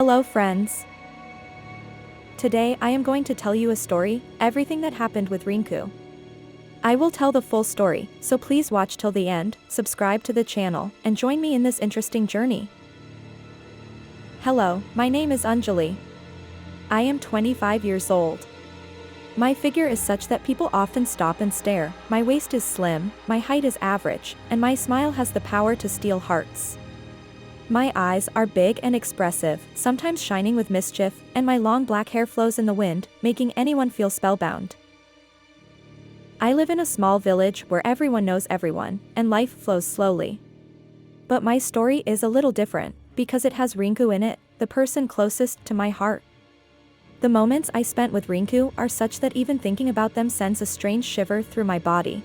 Hello friends. Today I am going to tell you a story, everything that happened with Rinku. I will tell the full story, so please watch till the end, subscribe to the channel, and join me in this interesting journey. Hello, my name is Anjali. I am 25 years old. My figure is such that people often stop and stare, my waist is slim, my height is average, and my smile has the power to steal hearts. My eyes are big and expressive, sometimes shining with mischief, and my long black hair flows in the wind, making anyone feel spellbound. I live in a small village where everyone knows everyone, and life flows slowly. But my story is a little different, because it has Rinku in it, the person closest to my heart. The moments I spent with Rinku are such that even thinking about them sends a strange shiver through my body.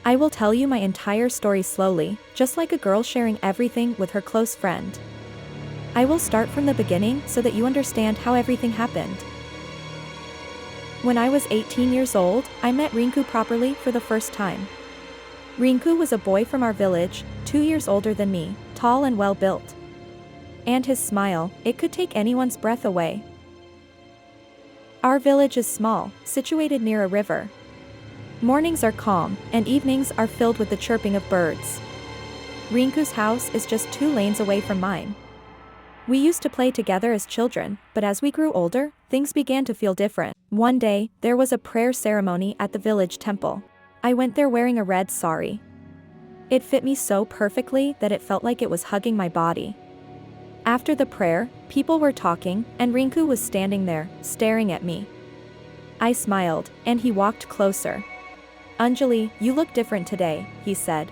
I will tell you my entire story slowly, just like a girl sharing everything with her close friend. I will start from the beginning so that you understand how everything happened. When I was 18 years old, I met Rinku properly for the first time. Rinku was a boy from our village, 2 years older than me, tall and well-built. And his smile, it could take anyone's breath away. Our village is small, situated near a river. Mornings are calm, and evenings are filled with the chirping of birds. Rinku's house is just 2 lanes away from mine. We used to play together as children, but as we grew older, things began to feel different. One day, there was a prayer ceremony at the village temple. I went there wearing a red sari. It fit me so perfectly that it felt like it was hugging my body. After the prayer, people were talking, and Rinku was standing there, staring at me. I smiled, and he walked closer. "Anjali, you look different today," he said.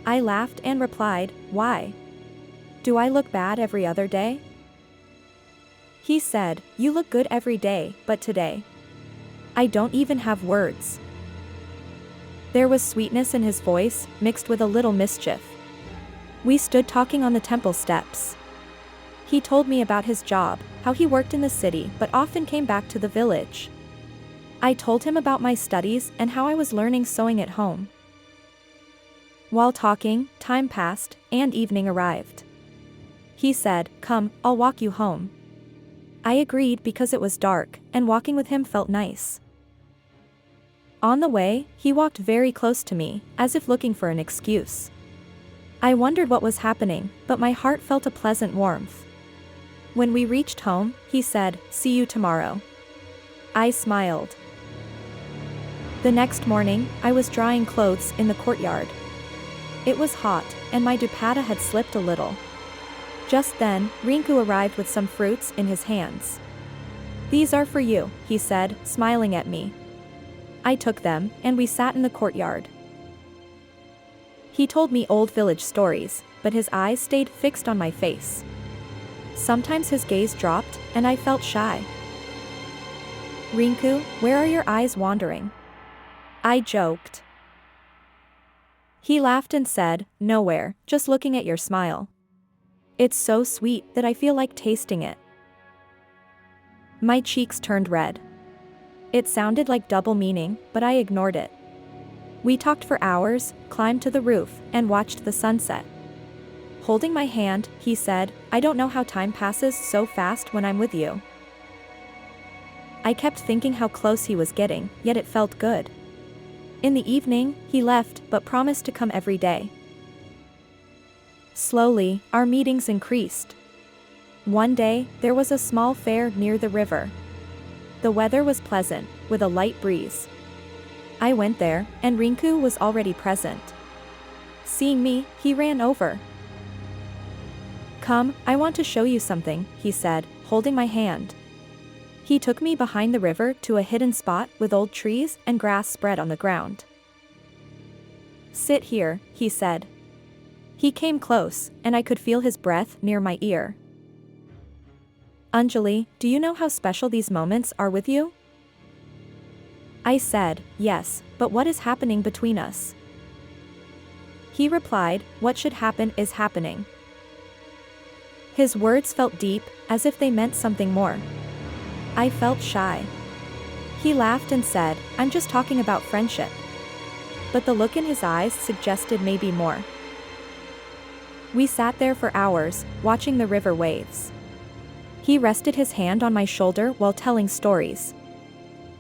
I laughed and replied, "Why? Do I look bad every other day?" He said, "You look good every day, but today. I don't even have words." There was sweetness in his voice, mixed with a little mischief. We stood talking on the temple steps. He told me about his job, how he worked in the city but often came back to the village. I told him about my studies and how I was learning sewing at home. While talking, time passed, and evening arrived. He said, "Come, I'll walk you home." I agreed because it was dark, and walking with him felt nice. On the way, he walked very close to me, as if looking for an excuse. I wondered what was happening, but my heart felt a pleasant warmth. When we reached home, he said, "See you tomorrow." I smiled. The next morning, I was drying clothes in the courtyard. It was hot, and my dupatta had slipped a little. Just then, Rinku arrived with some fruits in his hands. "These are for you," he said, smiling at me. I took them, and we sat in the courtyard. He told me old village stories, but his eyes stayed fixed on my face. Sometimes his gaze dropped, and I felt shy. "Rinku, where are your eyes wandering?" I joked. He laughed and said, "Nowhere, just looking at your smile. It's so sweet that I feel like tasting it." My cheeks turned red. It sounded like double meaning, but I ignored it. We talked for hours, climbed to the roof, and watched the sunset. Holding my hand, he said, "I don't know how time passes so fast when I'm with you." I kept thinking how close he was getting, yet it felt good. In the evening, he left, but promised to come every day. Slowly, our meetings increased. One day, there was a small fair near the river. The weather was pleasant, with a light breeze. I went there, and Rinku was already present. Seeing me, he ran over. "Come, I want to show you something," he said, holding my hand. He took me behind the river to a hidden spot with old trees and grass spread on the ground. "Sit here," he said. He came close, and I could feel his breath near my ear. "Anjali, do you know how special these moments are with you?" I said, "Yes, but what is happening between us?" He replied, "What should happen is happening." His words felt deep, as if they meant something more. I felt shy. He laughed and said, "I'm just talking about friendship." But the look in his eyes suggested maybe more. We sat there for hours, watching the river waves. He rested his hand on my shoulder while telling stories.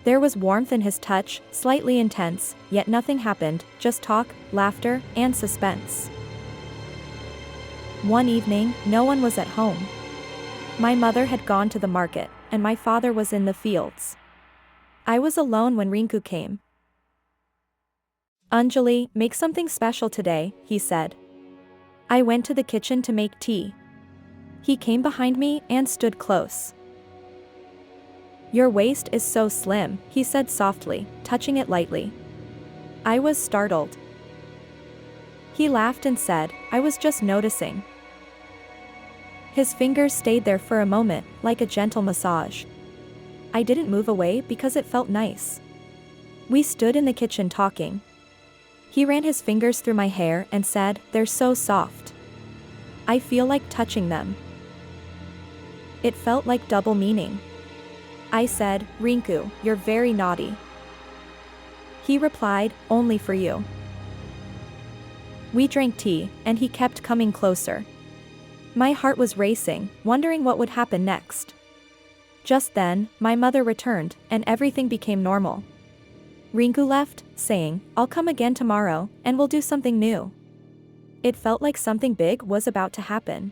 There was warmth in his touch, slightly intense, yet nothing happened, just talk, laughter, and suspense. One evening, no one was at home. My mother had gone to the market, and my father was in the fields. I was alone when Rinku came. "Anjali, make something special today," he said. I went to the kitchen to make tea. He came behind me and stood close. "Your waist is so slim," he said softly, touching it lightly. I was startled. He laughed and said, "I was just noticing." His fingers stayed there for a moment, like a gentle massage. I didn't move away because it felt nice. We stood in the kitchen talking. He ran his fingers through my hair and said, "They're so soft. I feel like touching them." It felt like double meaning. I said, "Rinku, you're very naughty." He replied, "Only for you." We drank tea, and he kept coming closer. My heart was racing, wondering what would happen next. Just then, my mother returned, and everything became normal. Rinku left, saying, "I'll come again tomorrow, and we'll do something new." It felt like something big was about to happen.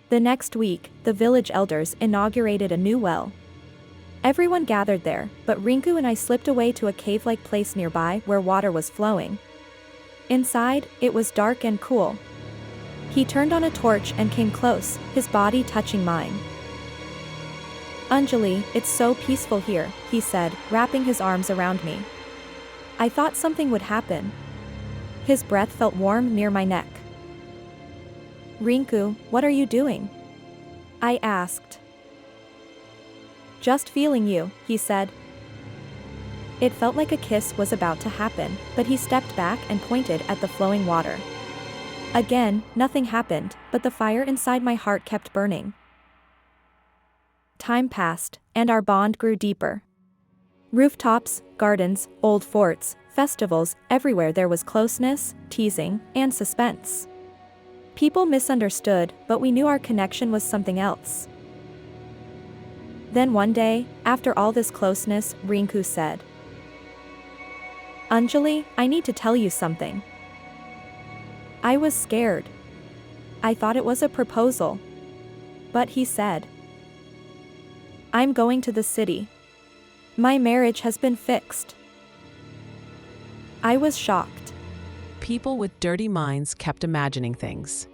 The next week, the village elders inaugurated a new well. Everyone gathered there, but Rinku and I slipped away to a cave-like place nearby where water was flowing. Inside, it was dark and cool. He turned on a torch and came close, his body touching mine. "Anjali, it's so peaceful here," he said, wrapping his arms around me. I thought something would happen. His breath felt warm near my neck. "Rinku, what are you doing?" I asked. "Just feeling you," he said. It felt like a kiss was about to happen, but he stepped back and pointed at the flowing water. Again, nothing happened, but the fire inside my heart kept burning. Time passed, and our bond grew deeper. Rooftops, gardens, old forts, festivals, everywhere there was closeness, teasing, and suspense. People misunderstood, but we knew our connection was something else. Then one day, after all this closeness, Rinku said, "Anjali, I need to tell you something." I was scared. I thought it was a proposal. But he said, "I'm going to the city. My marriage has been fixed." I was shocked. People with dirty minds kept imagining things.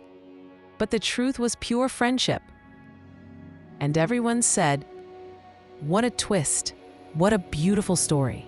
But the truth was pure friendship. And everyone said, "What a twist! What a beautiful story."